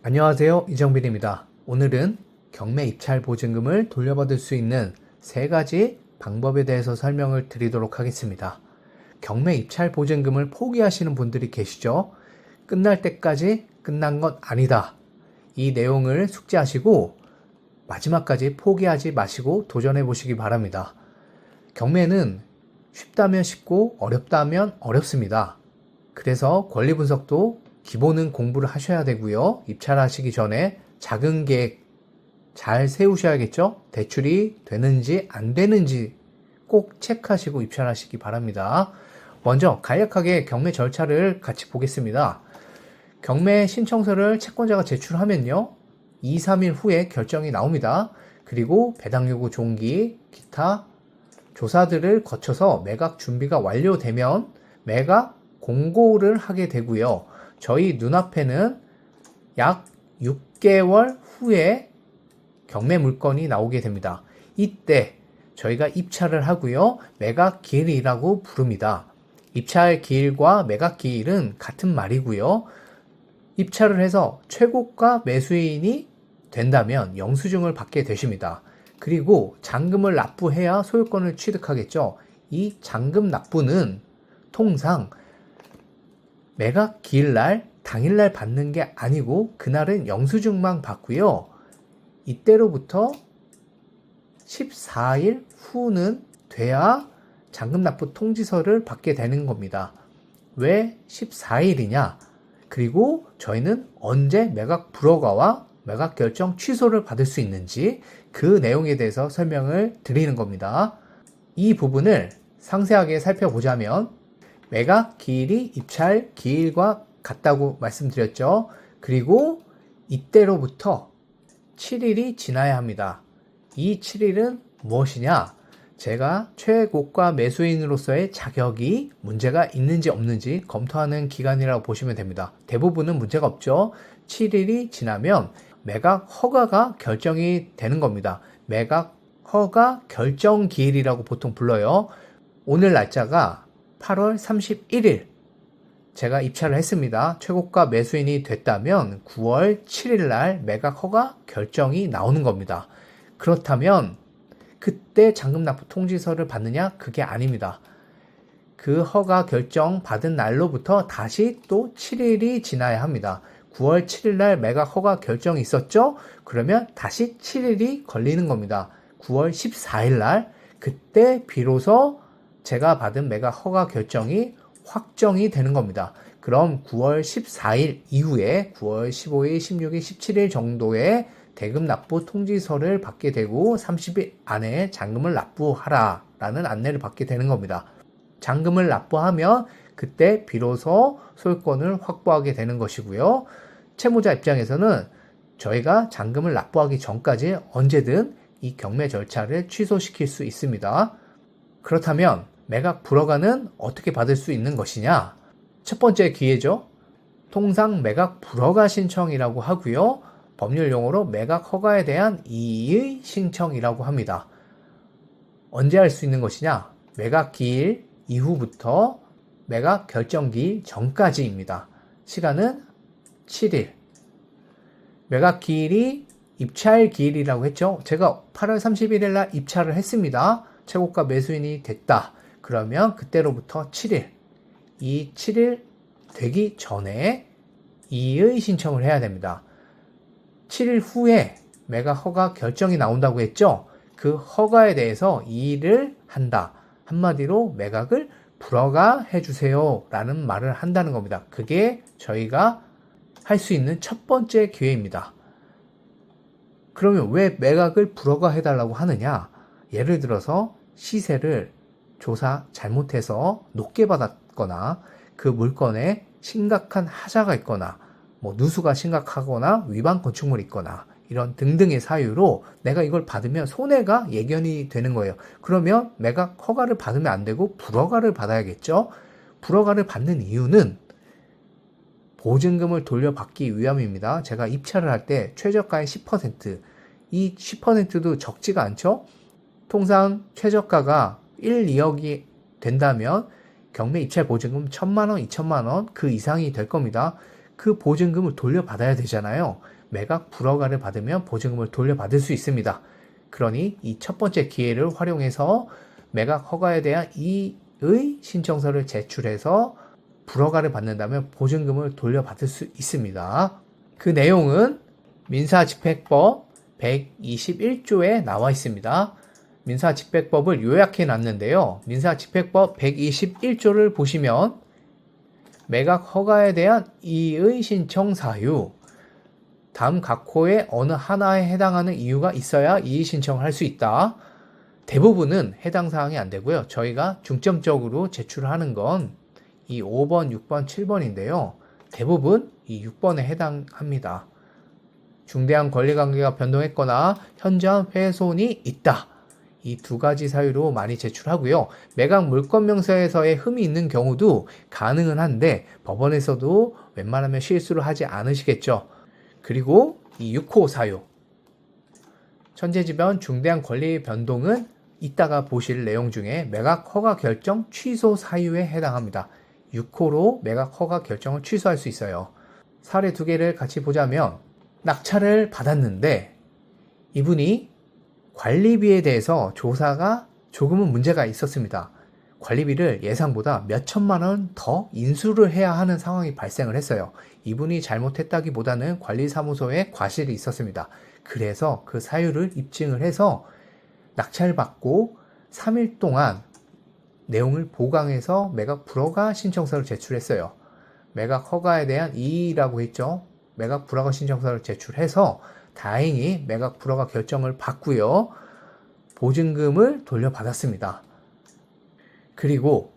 안녕하세요, 이정빈입니다. 오늘은 경매 입찰 보증금을 돌려받을 수 있는 3가지 방법에 대해서 설명을 드리도록 하겠습니다. 경매 입찰 보증금을 포기하시는 분들이 계시죠? 끝날 때까지 끝난 건 아니다. 이 내용을 숙지하시고 마지막까지 포기하지 마시고 도전해 보시기 바랍니다. 경매는 쉽다면 쉽고 어렵다면 어렵습니다. 그래서 권리 분석도 기본은 공부를 하셔야 되고요. 입찰하시기 전에 작은 계획 잘 세우셔야겠죠? 대출이 되는지 안 되는지 꼭 체크하시고 입찰하시기 바랍니다. 먼저 간략하게 경매 절차를 같이 보겠습니다. 경매 신청서를 채권자가 제출하면요. 2, 3일 후에 결정이 나옵니다. 그리고 배당 요구 종기, 기타 조사들을 거쳐서 매각 준비가 완료되면 매각 공고를 하게 되고요. 저희 눈앞에는 약 6개월 후에 경매 물건이 나오게 됩니다. 이때 저희가 입찰을 하고요. 매각 기일이라고 부릅니다. 입찰 기일과 매각 기일은 같은 말이고요. 입찰을 해서 최고가 매수인이 된다면 영수증을 받게 되십니다. 그리고 잔금을 납부해야 소유권을 취득하겠죠. 이 잔금 납부는 통상 매각 기일날 당일날 받는 게 아니고 그날은 영수증만 받고요. 이때로부터 14일 후는 돼야 잔금 납부 통지서를 받게 되는 겁니다. 왜 14일이냐? 그리고 저희는 언제 매각 불허가와 매각 결정 취소를 받을 수 있는지 그 내용에 대해서 설명을 드리는 겁니다. 이 부분을 상세하게 살펴보자면 매각 기일이 입찰 기일과 같다고 말씀드렸죠. 그리고 이때로부터 7일이 지나야 합니다. 이 7일은 무엇이냐? 제가 최고가 매수인으로서의 자격이 문제가 있는지 없는지 검토하는 기간이라고 보시면 됩니다. 대부분은 문제가 없죠. 7일이 지나면 매각 허가가 결정이 되는 겁니다. 매각 허가 결정 기일이라고 보통 불러요. 오늘 날짜가 8월 31일 제가 입찰을 했습니다. 최고가 매수인이 됐다면 9월 7일 날 매각 허가 결정이 나오는 겁니다. 그렇다면 그때 잔금 납부 통지서를 받느냐? 그게 아닙니다. 그 허가 결정 받은 날로부터 다시 또 7일이 지나야 합니다. 9월 7일 날 매각 허가 결정이 있었죠? 그러면 다시 7일이 걸리는 겁니다. 9월 14일 날 그때 비로소 제가 받은 매각 허가 결정이 확정이 되는 겁니다. 그럼 9월 14일 이후에 9월 15일, 16일, 17일 정도의 대금 납부 통지서를 받게 되고 30일 안에 잔금을 납부하라 라는 안내를 받게 되는 겁니다. 잔금을 납부하면 그때 비로소 소유권을 확보하게 되는 것이고요. 채무자 입장에서는 저희가 잔금을 납부하기 전까지 언제든 이 경매 절차를 취소시킬 수 있습니다. 그렇다면 매각 불허가는 어떻게 받을 수 있는 것이냐? 첫 번째 기회죠. 통상 매각 불허가 신청이라고 하고요. 법률 용어로 매각 허가에 대한 이의 신청이라고 합니다. 언제 할 수 있는 것이냐? 매각 기일 이후부터 매각 결정 기일 전까지입니다. 시간은 7일. 매각 기일이 입찰 기일이라고 했죠. 제가 8월 31일 날 입찰을 했습니다. 최고가 매수인이 됐다. 그러면 그때로부터 7일. 이 7일 되기 전에 이의 신청을 해야 됩니다. 7일 후에 매각 허가 결정이 나온다고 했죠. 그 허가에 대해서 이의를 한다. 한마디로 매각을 불허가 해주세요 라는 말을 한다는 겁니다. 그게 저희가 할 수 있는 첫 번째 기회입니다. 그러면 왜 매각을 불허가 해달라고 하느냐? 예를 들어서 시세를 조사 잘못해서 높게 받았거나 그 물건에 심각한 하자가 있거나 누수가 심각하거나 위반 건축물이 있거나 이런 등등의 사유로 내가 이걸 받으면 손해가 예견이 되는 거예요. 그러면 매각 허가를 받으면 안 되고 불허가를 받아야겠죠. 불허가를 받는 이유는 보증금을 돌려받기 위함입니다. 제가 입찰을 할 때 최저가의 10%, 이 10%도 적지가 않죠. 통상 최저가가 1, 2억이 된다면 경매 입찰 보증금 1,000만 원, 2,000만 원 그 이상이 될 겁니다. 그 보증금을 돌려받아야 되잖아요. 매각 불허가를 받으면 보증금을 돌려받을 수 있습니다. 그러니 이 첫 번째 기회를 활용해서 매각 허가에 대한 이의 신청서를 제출해서 불허가를 받는다면 보증금을 돌려받을 수 있습니다. 그 내용은 민사집행법 121조에 나와 있습니다. 민사집행법을 요약해 놨는데요. 민사집행법 121조를 보시면 매각 허가에 대한 이의 신청 사유, 다음 각 호의 어느 하나에 해당하는 이유가 있어야 이의 신청을 할 수 있다. 대부분은 해당 사항이 안 되고요. 저희가 중점적으로 제출하는 건 이 5번, 6번, 7번인데요. 대부분 이 6번에 해당합니다. 중대한 권리관계가 변동했거나 현저한 훼손이 있다. 이 두 가지 사유로 많이 제출하고요. 매각 물권명세에서의 흠이 있는 경우도 가능은 한데 법원에서도 웬만하면 실수를 하지 않으시겠죠. 그리고 이 6호 사유. 천재지변 중대한 권리 변동은 이따가 보실 내용 중에 매각 허가 결정 취소 사유에 해당합니다. 6호로 매각 허가 결정을 취소할 수 있어요. 사례 두 개를 같이 보자면 낙찰을 받았는데 이분이 관리비에 대해서 조사가 조금은 문제가 있었습니다. 관리비를 예상보다 몇 천만 원 더 인수를 해야 하는 상황이 발생을 했어요. 이분이 잘못했다기보다는 관리사무소에 과실이 있었습니다. 그래서 그 사유를 입증을 해서 낙찰받고 3일 동안 내용을 보강해서 매각 불허가 신청서를 제출했어요. 매각 허가에 대한 이의라고 했죠. 매각 불허가 신청서를 제출해서 다행히 매각 불허가 결정을 받고요. 보증금을 돌려받았습니다. 그리고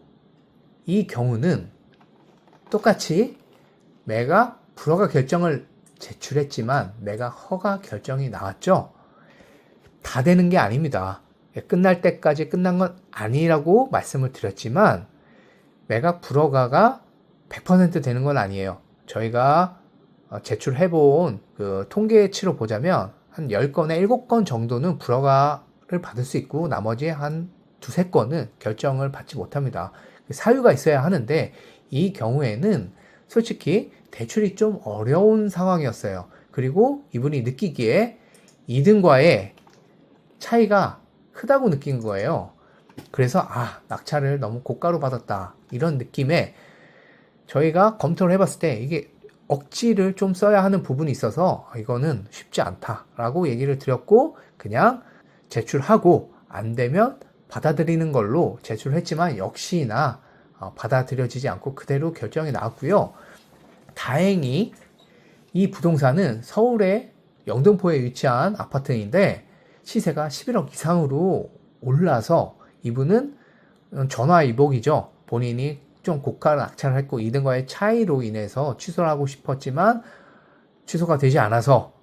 이 경우는 똑같이 매각 불허가 결정을 제출했지만 매각 허가 결정이 나왔죠. 다 되는 게 아닙니다. 끝날 때까지 끝난 건 아니라고 말씀을 드렸지만 매각 불허가가 100% 되는 건 아니에요. 저희가 제출해본 그 통계치로 보자면 한 10건에 7건 정도는 불허가를 받을 수 있고 나머지 한 2-3건은 결정을 받지 못합니다. 사유가 있어야 하는데 이 경우에는 솔직히 대출이 좀 어려운 상황이었어요. 그리고 이분이 느끼기에 2등과의 차이가 크다고 느낀 거예요. 그래서 낙찰을 너무 고가로 받았다 이런 느낌에 저희가 검토를 해봤을 때 이게 억지를 좀 써야 하는 부분이 있어서 이거는 쉽지 않다라고 얘기를 드렸고 그냥 제출하고 안 되면 받아들이는 걸로 제출했지만 역시나 받아들여지지 않고 그대로 결정이 나왔고요. 다행히 이 부동산은 서울의 영등포에 위치한 아파트인데 시세가 11억 이상으로 올라서 이분은 전화위복이죠. 본인이 좀 고가 낙찰을 했고 2등과의 차이로 인해서 취소를 하고 싶었지만 취소가 되지 않아서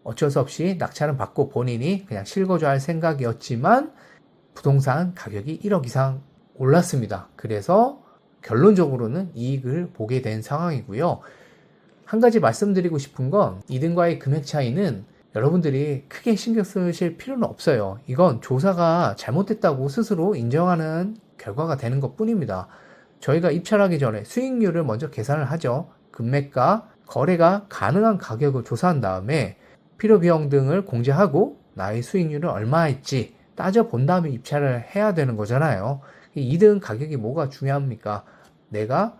어쩔 수 없이 낙찰은 받고 본인이 그냥 실거주할 생각이었지만 부동산 가격이 1억 이상 올랐습니다. 그래서 결론적으로는 이익을 보게 된 상황이고요. 한 가지 말씀드리고 싶은 건 2등과의 금액 차이는 여러분들이 크게 신경 쓰실 필요는 없어요. 이건 조사가 잘못됐다고 스스로 인정하는 결과가 되는 것 뿐입니다. 저희가 입찰하기 전에 수익률을 먼저 계산을 하죠. 금매가, 거래가 가능한 가격을 조사한 다음에 필요비용 등을 공제하고 나의 수익률은 얼마일지 따져본 다음에 입찰을 해야 되는 거잖아요. 2등 가격이 뭐가 중요합니까? 내가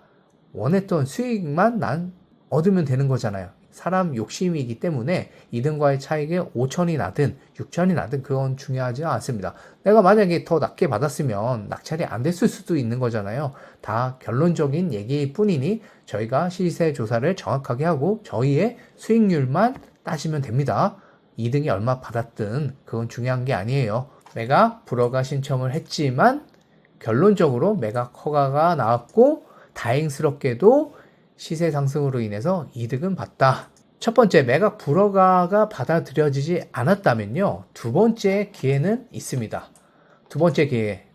원했던 수익만 난 얻으면 되는 거잖아요. 사람 욕심이기 때문에 2등과의 차익이 5천이 나든 6천이 나든 그건 중요하지 않습니다. 내가 만약에 더 낮게 받았으면 낙찰이 안 됐을 수도 있는 거잖아요. 다 결론적인 얘기일 뿐이니 저희가 시세 조사를 정확하게 하고 저희의 수익률만 따지면 됩니다. 2등이 얼마 받았든 그건 중요한 게 아니에요. 매각 불허가 신청을 했지만 결론적으로 매각 허가가 나왔고 다행스럽게도 시세 상승으로 인해서 이득은 봤다. 첫 번째, 매각 불허가가 받아들여지지 않았다면요. 두 번째 기회는 있습니다. 두 번째 기회.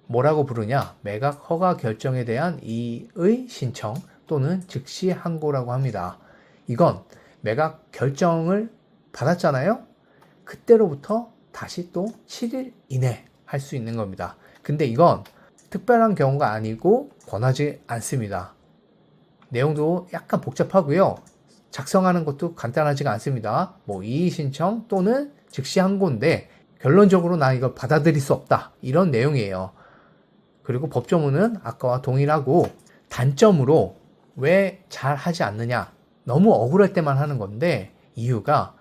뭐라고 부르냐? 매각 허가 결정에 대한 이의 신청 또는 즉시 항고라고 합니다. 이건 매각 결정을 받았잖아요. 그때로부터 다시 또 7일 이내 할 수 있는 겁니다. 근데 이건 특별한 경우가 아니고 권하지 않습니다. 내용도 약간 복잡하고요. 작성하는 것도 간단하지가 않습니다. 뭐 이의 신청 또는 즉시 항고인데 결론적으로 나 이걸 받아들일 수 없다. 이런 내용이에요. 그리고 법조문은 아까와 동일하고 단점으로 왜 잘 하지 않느냐. 너무 억울할 때만 하는 건데 이유가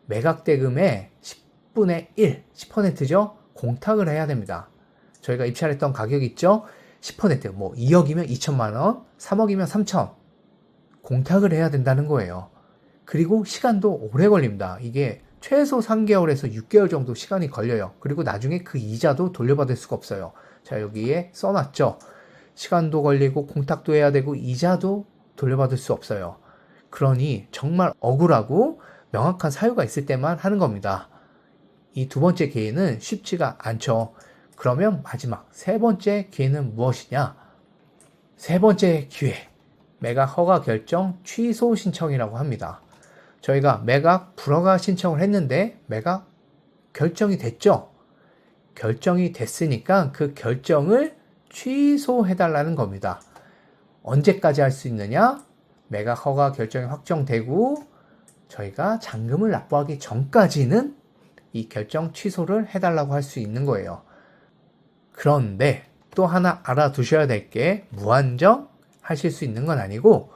매각대금의 10분의 1, 10%죠? 공탁을 해야 됩니다. 저희가 입찰했던 가격 있죠? 10%, 뭐 2억이면 2천만 원, 3억이면 3천. 공탁을 해야 된다는 거예요. 그리고 시간도 오래 걸립니다. 이게 최소 3개월에서 6개월 정도 시간이 걸려요. 그리고 나중에 그 이자도 돌려받을 수가 없어요. 자, 여기에 써놨죠. 시간도 걸리고 공탁도 해야 되고 이자도 돌려받을 수 없어요. 그러니 정말 억울하고 명확한 사유가 있을 때만 하는 겁니다. 이 두 번째 기회는 쉽지가 않죠. 그러면 마지막 세 번째 기회는 무엇이냐? 세 번째 기회, 매각 허가 결정 취소 신청이라고 합니다. 저희가 매각 불허가 신청을 했는데 매각 결정이 됐죠. 결정이 됐으니까 그 결정을 취소해달라는 겁니다. 언제까지 할 수 있느냐? 매각 허가 결정이 확정되고 저희가 잔금을 납부하기 전까지는 이 결정 취소를 해달라고 할 수 있는 거예요. 그런데 또 하나 알아두셔야 될 게 무한정 하실 수 있는 건 아니고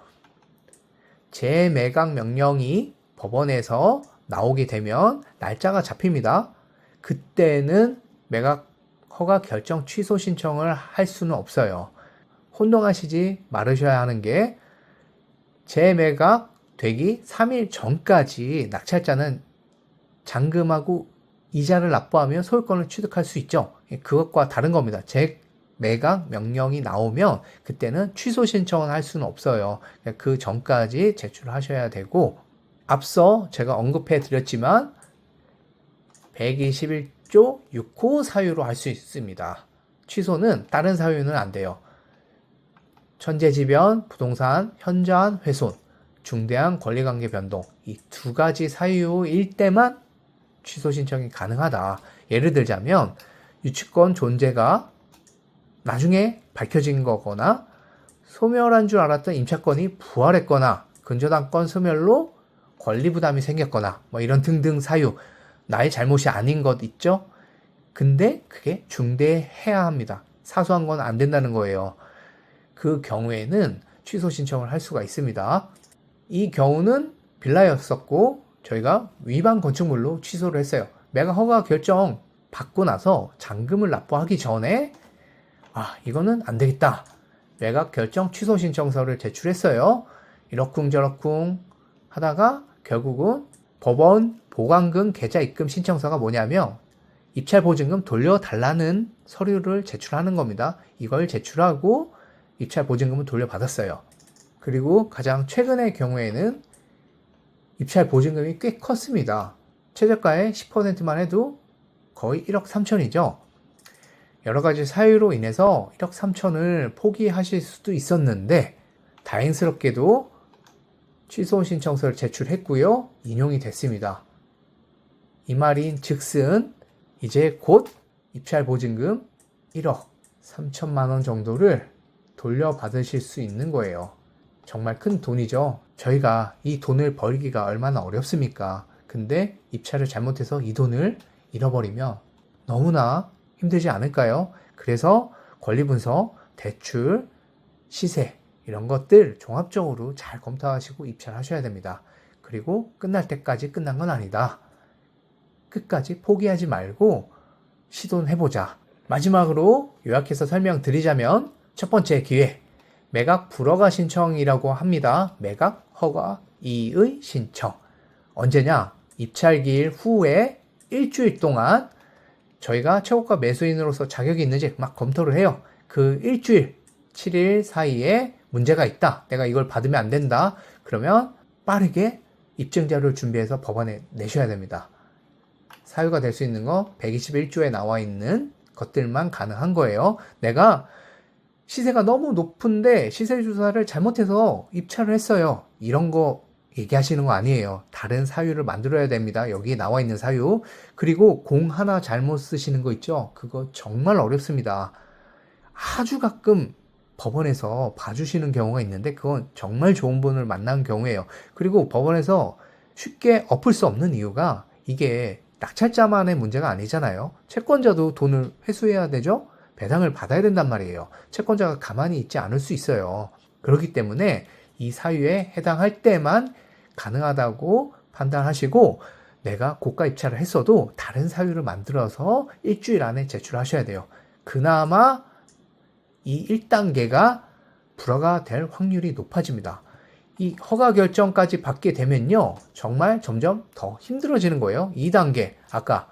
재매각 명령이 법원에서 나오게 되면 날짜가 잡힙니다. 그때는 매각 허가 결정 취소 신청을 할 수는 없어요. 혼동하시지 말으셔야 하는 게 재매각 되기 3일 전까지 낙찰자는 잔금하고 이자를 납부하며 소유권을 취득할 수 있죠. 그것과 다른 겁니다. 재매각 명령이 나오면 그때는 취소 신청을 할 수는 없어요. 그 전까지 제출하셔야 되고 앞서 제가 언급해 드렸지만 121조 6호 사유로 할 수 있습니다. 취소는 다른 사유는 안 돼요. 천재지변, 부동산, 현저한 훼손, 중대한 권리관계 변동 이 두 가지 사유일 때만 취소 신청이 가능하다. 예를 들자면 유치권 존재가 나중에 밝혀진 거거나 소멸한 줄 알았던 임차권이 부활했거나 근저당권 소멸로 권리 부담이 생겼거나 뭐 이런 등등 사유 나의 잘못이 아닌 것 있죠? 근데 그게 중대해야 합니다. 사소한 건 안 된다는 거예요. 그 경우에는 취소 신청을 할 수가 있습니다. 이 경우는 빌라였었고 저희가 위반 건축물로 취소를 했어요. 매각 허가 결정 받고 나서 잔금을 납부하기 전에 이거는 안 되겠다. 매각 결정 취소 신청서를 제출했어요. 이러쿵저러쿵 하다가 결국은 법원 보관금 계좌 입금 신청서가 뭐냐면 입찰 보증금 돌려달라는 서류를 제출하는 겁니다. 이걸 제출하고 입찰 보증금을 돌려받았어요. 그리고 가장 최근의 경우에는 입찰 보증금이 꽤 컸습니다. 최저가의 10%만 해도 거의 1억 3천이죠. 여러 가지 사유로 인해서 1억 3천을 포기하실 수도 있었는데 다행스럽게도 취소 신청서를 제출했고요. 인용이 됐습니다. 이 말인 즉슨 이제 곧 입찰 보증금 1억 3천만 원 정도를 돌려받으실 수 있는 거예요. 정말 큰 돈이죠. 저희가 이 돈을 벌기가 얼마나 어렵습니까? 근데 입찰을 잘못해서 이 돈을 잃어버리면 너무나 힘들지 않을까요? 그래서 권리분석, 대출, 시세 이런 것들 종합적으로 잘 검토하시고 입찰하셔야 됩니다. 그리고 끝날 때까지 끝난 건 아니다. 끝까지 포기하지 말고 시도는 해보자. 마지막으로 요약해서 설명드리자면 첫 번째 기회, 매각 불허가 신청이라고 합니다. 매각 허가 이의 신청. 언제냐? 입찰기일 후에 일주일 동안 저희가 최고가 매수인으로서 자격이 있는지 막 검토를 해요. 그 일주일, 7일 사이에 문제가 있다. 내가 이걸 받으면 안 된다. 그러면 빠르게 입증자료를 준비해서 법원에 내셔야 됩니다. 사유가 될 수 있는 거 121조에 나와 있는 것들만 가능한 거예요. 내가 시세가 너무 높은데 시세 조사를 잘못해서 입찰을 했어요. 이런 거 얘기하시는 거 아니에요. 다른 사유를 만들어야 됩니다. 여기에 나와 있는 사유. 그리고 공 하나 잘못 쓰시는 거 있죠? 그거 정말 어렵습니다. 아주 가끔 법원에서 봐주시는 경우가 있는데 그건 정말 좋은 분을 만난 경우예요. 그리고 법원에서 쉽게 엎을 수 없는 이유가 이게 낙찰자만의 문제가 아니잖아요. 채권자도 돈을 회수해야 되죠? 배상을 받아야 된단 말이에요. 채권자가 가만히 있지 않을 수 있어요. 그렇기 때문에 이 사유에 해당할 때만 가능하다고 판단하시고 내가 고가 입찰을 했어도 다른 사유를 만들어서 일주일 안에 제출하셔야 돼요. 그나마 이 1단계가 불허가 될 확률이 높아집니다. 이 허가 결정까지 받게 되면요. 정말 점점 더 힘들어지는 거예요. 2단계, 아까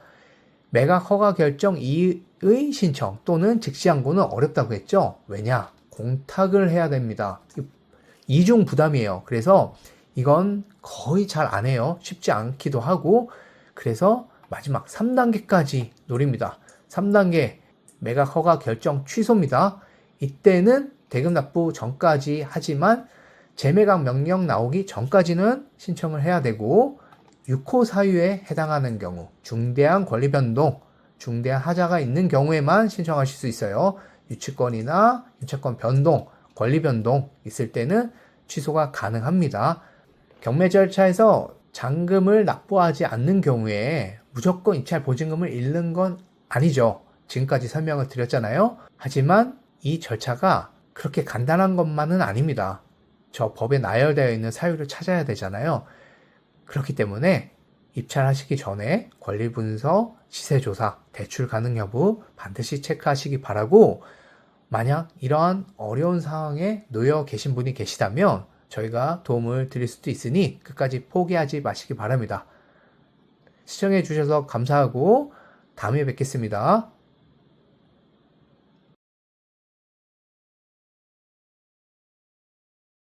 매각 허가 결정 이의 신청 또는 즉시항고는 어렵다고 했죠. 왜냐? 공탁을 해야 됩니다. 이중 부담이에요. 그래서 이건 거의 잘 안 해요. 쉽지 않기도 하고 그래서 마지막 3단계까지 노립니다. 3단계 매각 허가 결정 취소입니다. 이때는 대금 납부 전까지 하지만 재매각 명령 나오기 전까지는 신청을 해야 되고 6호 사유에 해당하는 경우 중대한 권리 변동, 중대한 하자가 있는 경우에만 신청하실 수 있어요. 유치권이나 임차권 변동, 권리 변동 있을 때는 취소가 가능합니다. 경매 절차에서 잔금을 납부하지 않는 경우에 무조건 입찰 보증금을 잃는 건 아니죠. 지금까지 설명을 드렸잖아요. 하지만 이 절차가 그렇게 간단한 것만은 아닙니다. 저 법에 나열되어 있는 사유를 찾아야 되잖아요. 그렇기 때문에 입찰하시기 전에 권리분석, 시세조사, 대출 가능 여부 반드시 체크하시기 바라고 만약 이러한 어려운 상황에 놓여 계신 분이 계시다면 저희가 도움을 드릴 수도 있으니 끝까지 포기하지 마시기 바랍니다. 시청해 주셔서 감사하고 다음에 뵙겠습니다.